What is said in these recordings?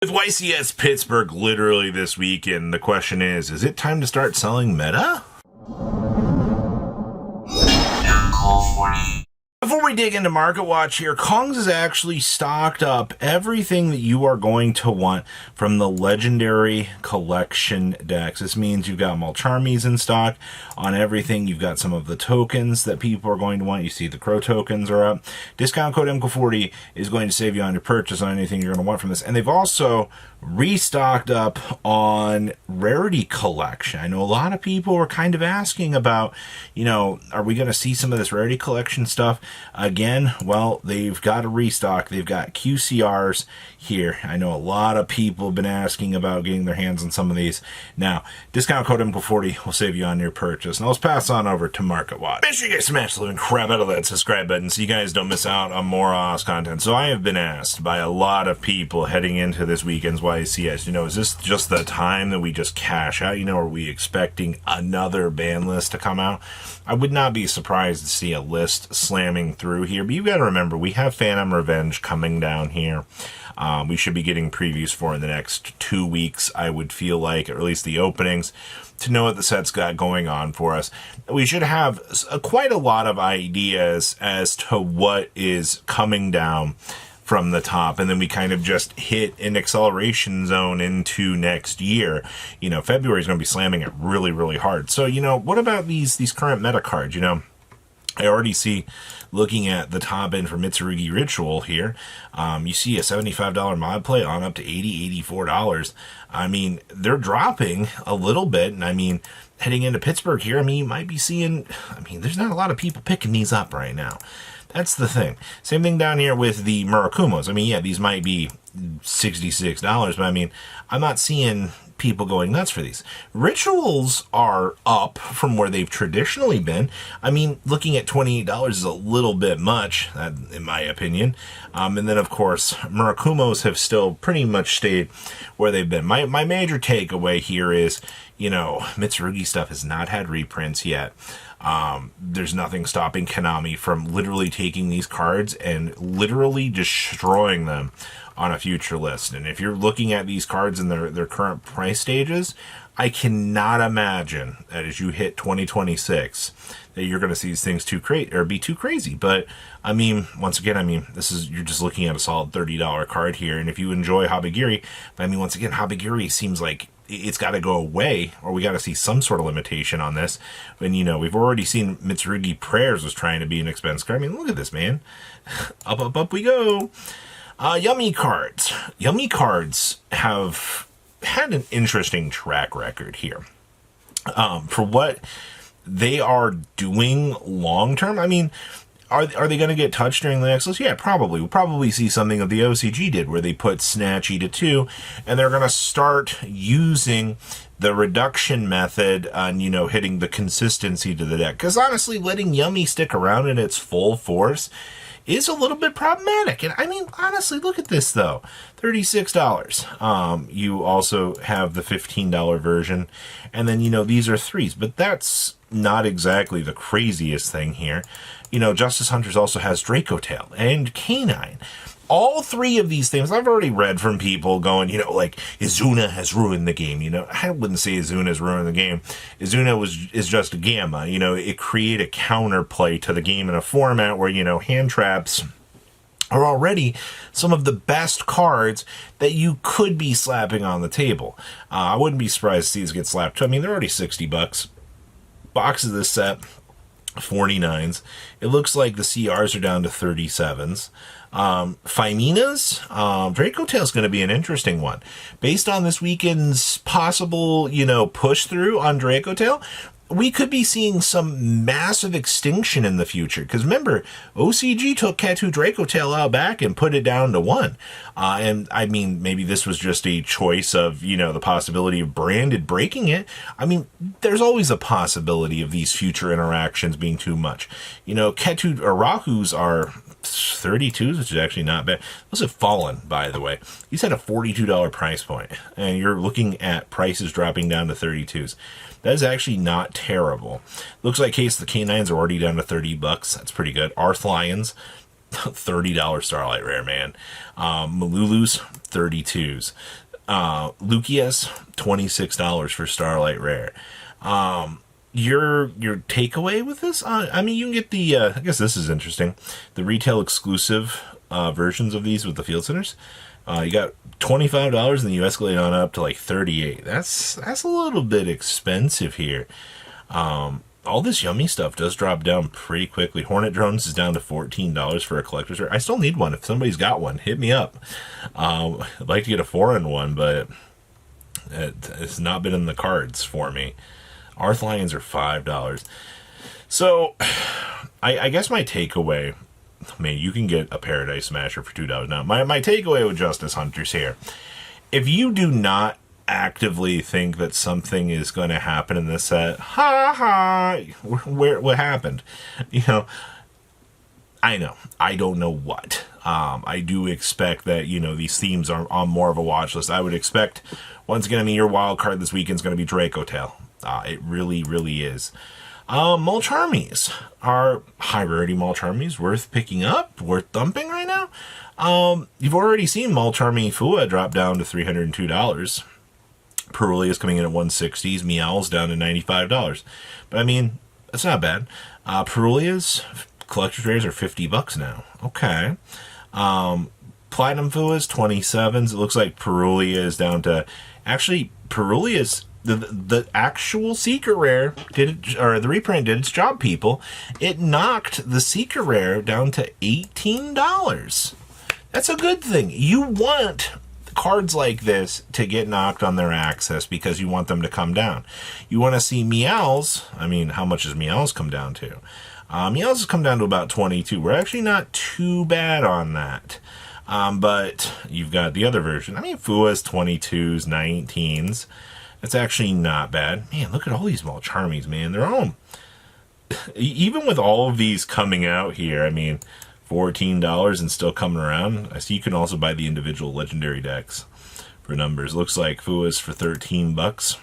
With YCS Pittsburgh literally this weekend, the question is it time to start selling meta? Before we dig into Market Watch here, Kongs has actually stocked up everything that you are going to want from the Legendary Collection decks. This means you've got Mulcharmys in stock on everything. You've got some of the tokens that people are going to want. You see the Crow tokens are up. Discount code MCO40 is going to save you on your purchase on anything you're going to want from this. And they've also restocked up on Rarity Collection. I know a lot of people are kind of asking about, are we going to see some of this Rarity Collection stuff again? Well, they've got a restock. They've got QCRs here. I know a lot of people have been asking about getting their hands on some of these. Now, discount code MCO40 will save you on your purchase. Now let's pass on over to Market Watch. Make sure you guys smash the living crap out of that subscribe button so you guys don't miss out on more awesome content. So I have been asked by a lot of people heading into this weekend's YCS, is this just the time that we just cash out? Are we expecting another ban list to come out? I would not be surprised to see a list slamming through here, but you've got to remember, we have Phantom Revenge coming down here. We should be getting previews for in the next 2 weeks, I would feel like, or at least the openings, to know what the set's got going on for us. We should have quite a lot of ideas as to what is coming down from the top, and then we kind of just hit an acceleration zone into next year. February is going to be slamming it really, really hard. So, what about these current meta cards? I already see, looking at the top end for Mitsurugi Ritual here, you see a $75 mod play on up to $80, $84. They're dropping a little bit, and heading into Pittsburgh here, you might be seeing, there's not a lot of people picking these up right now. That's the thing. Same thing down here with the Murakumos. Yeah, these might be $66, but I'm not seeing people going nuts for these. Rituals are up from where they've traditionally been. Looking at $28 is a little bit much, in my opinion. And then, of course, Murakumos have still pretty much stayed where they've been. My major takeaway here is, Mitsurugi stuff has not had reprints yet. There's nothing stopping Konami from literally taking these cards and literally destroying them on a future list. And if you're looking at these cards in their current price stages, I cannot imagine that as you hit 2026 that you're going to see these things be too crazy. But once again, you're just looking at a solid $30 card here. And if you enjoy Habagiri, once again, Habagiri seems like it's got to go away, or we got to see some sort of limitation on this. And, we've already seen Mitsurugi Prayers was trying to be an expense card. Look at this, man. Up we go. Yummy cards. Yummy cards have had an interesting track record here. For what they are doing long term, Are they going to get touched during the next list? Yeah, probably. We'll probably see something that the OCG did, where they put Snatchy to 2, and they're going to start using the reduction method on, hitting the consistency to the deck. Because honestly, letting Yummy stick around in its full force is a little bit problematic. And honestly, look at this though. $36. You also have the $15 version, and then, these are 3s, but that's not exactly the craziest thing here. Justice Hunters also has Draco Tail and Canine. All 3 of these things, I've already read from people going, Izuna has ruined the game. I wouldn't say Izuna has ruined the game. Izuna is just a gamma. It created a counterplay to the game in a format where, hand traps are already some of the best cards that you could be slapping on the table. I wouldn't be surprised to see these get slapped too. They're already $60. Box of this set, 49s. It looks like the CRs are down to 37s. Phimena's, Draco Tail is going to be an interesting one. Based on this weekend's possible, push through on Draco Tail, we could be seeing some massive extinction in the future. Because remember, OCG took Ketu Draco Tail out back and put it down to 1. And maybe this was just a choice of, the possibility of Branded breaking it. There's always a possibility of these future interactions being too much. Ketu Arakus are 32s, which is actually not bad. Those have fallen, by the way. He's at a $42 price point, and you're looking at prices dropping down to 32s. That is actually not terrible. Looks like Case the Canines are already down to $30. That's pretty good. Arth Lions $30 Starlight Rare, man. Malulu's, 32s. Lukia's, $26 for Starlight Rare. Your takeaway with this? I mean, you can get the, I guess this is interesting, the retail exclusive versions of these with the field centers. You got $25 and you escalate on up to like $38. That's a little bit expensive here. All this yummy stuff does drop down pretty quickly. Hornet drones is down to $14 for a collector's rare. I still need one. If somebody's got one, hit me up. I'd like to get a 4-in-1, but it's not been in the cards for me. Arth Lions are $5. So, I guess my takeaway, I mean, you can get a Paradise Smasher for $2 now. My takeaway with Justice Hunters here, if you do not actively think that something is going to happen in this set, what happened? You know, I don't know what. I do expect that, you know, these themes are on more of a watch list. I would expect, once again, I mean, your wild card this weekend is going to be Draco Tail. It really, really is. Mulcharmies are high rarity Mulcharmies, worth picking up, worth thumping right now. You've already seen Mulcharmy Fua drop down to $302. Perulia is coming in at 160s. Meow's down to $95. But I mean, that's not bad. Perulia's collector's rares are $50 now. Okay. Platinum Fua's 27s. It looks like Perulia is down to, actually, Perulia's the actual secret rare the reprint did its job, people. It knocked the secret rare down to $18. That's a good thing. You want cards like this to get knocked on their access because you want them to come down. You want to see Meows. I mean, how much does Meows come down to? Meows has come down to about 22. We're actually not too bad on that. But you've got the other version. I mean, Fua's 22s, 19s. That's actually not bad. Man, look at all these Mulcharmies, man. They're all, even with all of these coming out here, I mean, $14 and still coming around. I see you can also buy the individual legendary decks for numbers. Looks like Fua's for $13.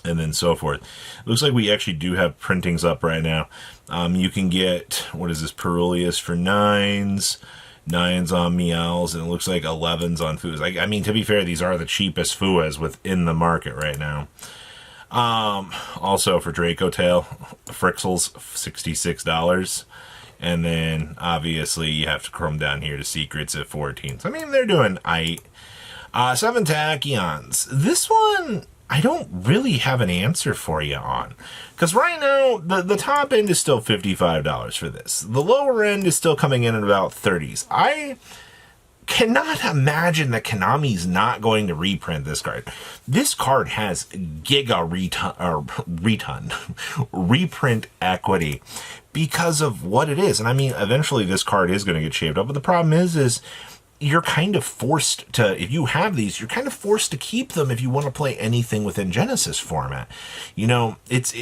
And then so forth. Looks like we actually do have printings up right now. You can get, what is this, Perulias for 9s. 9s on Meows, and it looks like 11s on Fuas. I mean, to be fair, these are the cheapest Fuas within the market right now. Also for Draco Tail, Frixels, $66. And then, obviously, you have to chrome down here to Secrets at 14. So, I mean, they're doing 7 Tachyons. This one, I don't really have an answer for you on. Because right now, the top end is still $55 for this. The lower end is still coming in at about 30s. I cannot imagine that Konami's not going to reprint this card. This card has reprint equity because of what it is. And I mean, eventually this card is going to get shaved up. But the problem is you're kind of forced to, if you have these, you're kind of forced to keep them if you want to play anything within Genesis format. You know, it's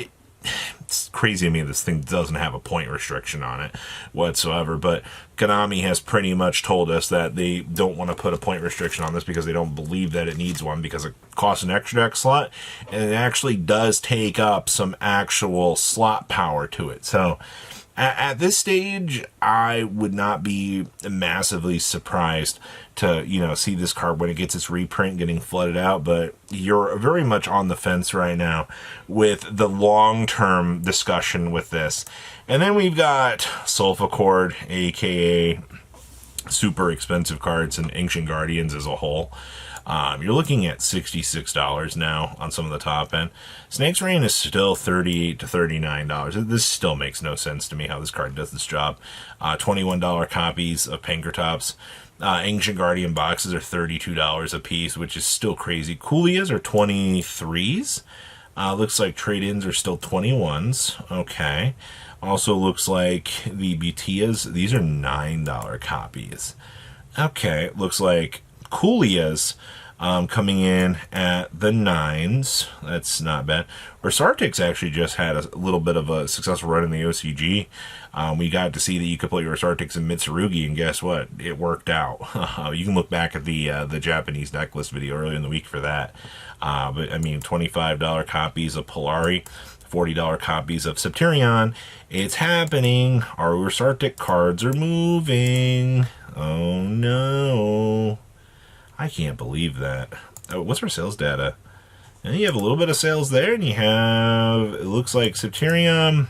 crazy to me this thing doesn't have a point restriction on it whatsoever, but Konami has pretty much told us that they don't want to put a point restriction on this because they don't believe that it needs one because it costs an extra deck slot, and it actually does take up some actual slot power to it. So at this stage, I would not be massively surprised to, you know, see this card when it gets its reprint getting flooded out, but you're very much on the fence right now with the long-term discussion with this. And then we've got Sulfacord, aka super expensive cards, and Ancient Guardians as a whole. You're looking at $66 now on some of the top end. Snake's Reign is still $38 to $39. This still makes no sense to me how this card does this job. $21 copies of Pankratops. Ancient Guardian boxes are $32 a piece, which is still crazy. Coolias are 23s. Looks like trade-ins are still 21s. Okay. Also looks like the Butias, these are $9 copies. Okay, looks like Coolias coming in at the 9s. That's not bad. Resartix actually just had a little bit of a successful run in the OCG. We got to see that you could play Resartix and Mitsurugi, and guess what? It worked out. You can look back at the Japanese deck list video earlier in the week for that. But I mean, $25 copies of Polari, $40 copies of Septurion. It's happening. Our Restock cards are moving. Oh no. I can't believe that. Oh, what's our sales data? And you have a little bit of sales there, and you have, it looks like Septurion,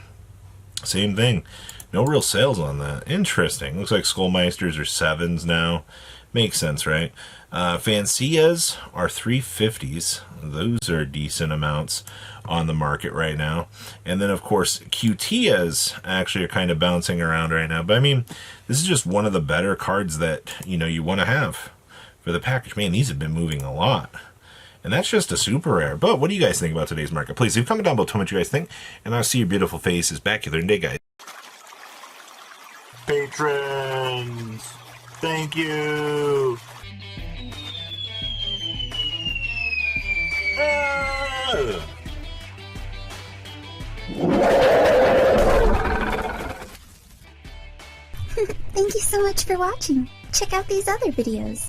same thing. No real sales on that. Interesting. Looks like Skullmeisters are 7s now. Makes sense, right? Fancias are 350s. Those are decent amounts on the market right now. And then, of course, QTs actually are kind of bouncing around right now. But, I mean, this is just one of the better cards that, you know, you want to have for the package. Man, these have been moving a lot. And that's just a super rare. But what do you guys think about today's market? Please leave a comment down below. Tell me what you guys think. And I'll see your beautiful faces back here in a day, guys. Patrons, thank you. Thank you so much for watching. Check out these other videos.